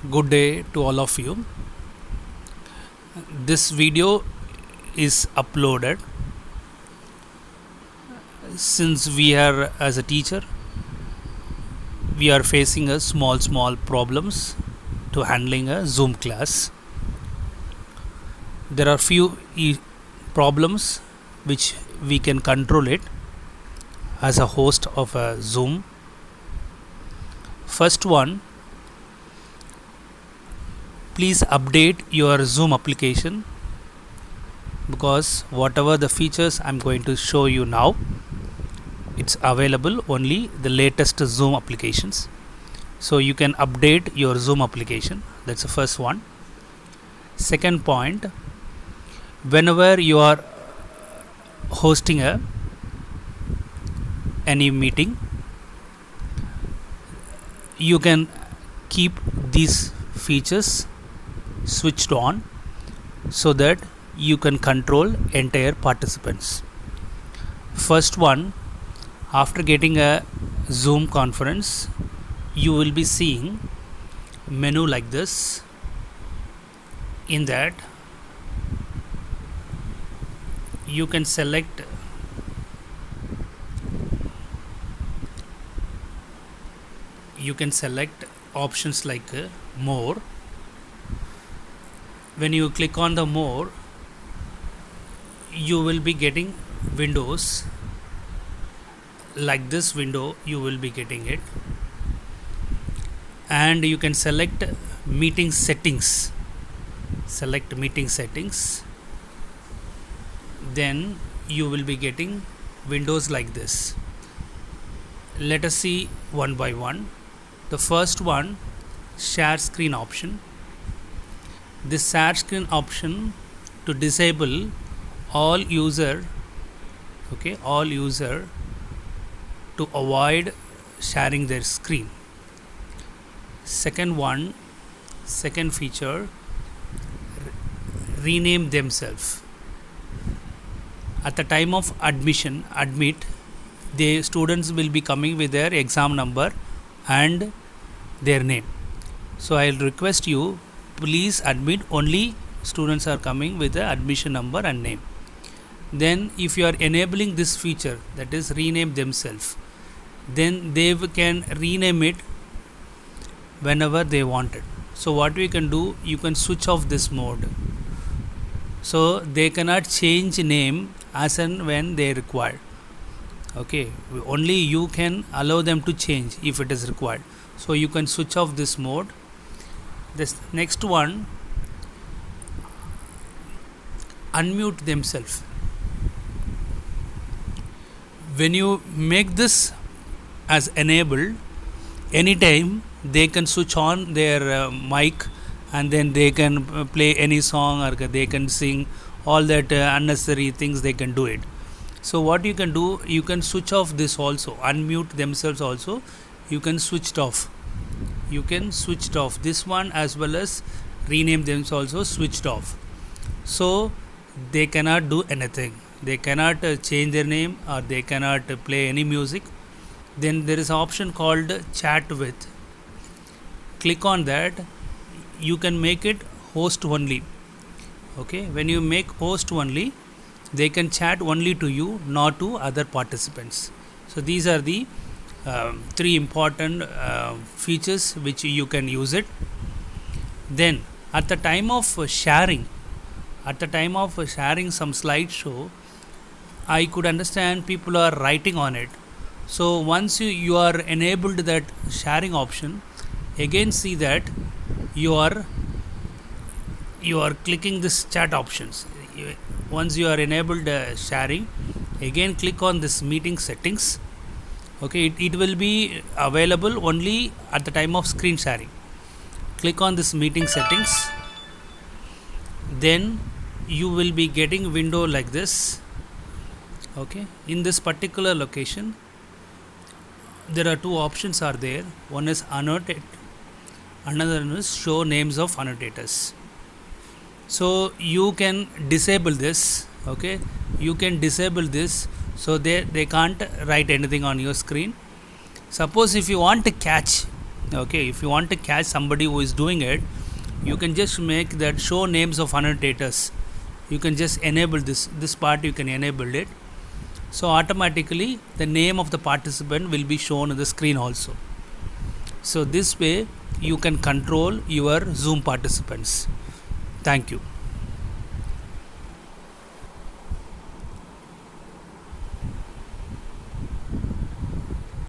Good day to all of you. This video is uploaded since we are, as a teacher, we are facing a small problems to handling a Zoom class. There are few problems which we can control it as a host of a Zoom. First one, please update your Zoom application, because whatever the features I'm going to show you now, it's available only the latest Zoom applications. So you can update your Zoom application. That's the first one. Second point, whenever you are hosting any meeting, you can keep these features switched on so that you can control entire participants. First one, after getting a Zoom conference, you will be seeing menu like this. In that, you can select options like more. When you click on the more, you will be getting windows like this window. You will be getting it, and you can select meeting settings. Then you will be getting windows like this. Let us see one by one. The first one, share screen option. This share screen option to disable all user to avoid sharing their screen. Second feature, rename themselves. At the time of admit, the students will be coming with their exam number and their name. So I'll request you, please admit only students are coming with the admission number and name. Then if you are enabling this feature, that is rename themselves, then they can rename it whenever they want it. So what we can do, you can switch off this mode, so they cannot change name as and when they require. Okay, only you can allow them to change if it is required. So you can switch off this mode. This next one, unmute themselves. When you make this as enabled, anytime they can switch on their mic, and then they can play any song, or they can sing all that unnecessary things, they can do it. So what you can do, you can switch off this also, unmute themselves also, you can switch it off. This one as well as rename them also switched off. So they cannot do anything. They cannot change their name, or they cannot play any music. Then there is an option called chat with. Click on that. You can make it host only. Okay, when you make host only, they can chat only to you, not to other participants. So these are the three important features which you can use it. Then at the time of sharing some slideshow, I could understand people are writing on it. So once you are enabled that sharing option, again see that you are clicking this chat options. Once you are enabled sharing, again click on this meeting settings. Okay, it will be available only at the time of screen sharing. Click on this meeting settings, then you will be getting window like this. Okay, in this particular location, there are two options are there. One is annotate, another one is show names of annotators. So you can disable this. Okay, you can disable this, so they can't write anything on your screen. Suppose if you want to catch Okay, if you want to catch somebody who is doing it, you can just make that show names of annotators. You can just enable this part, you can enable it, so automatically the name of the participant will be shown on the screen also. So this way you can control your Zoom participants. Thank you.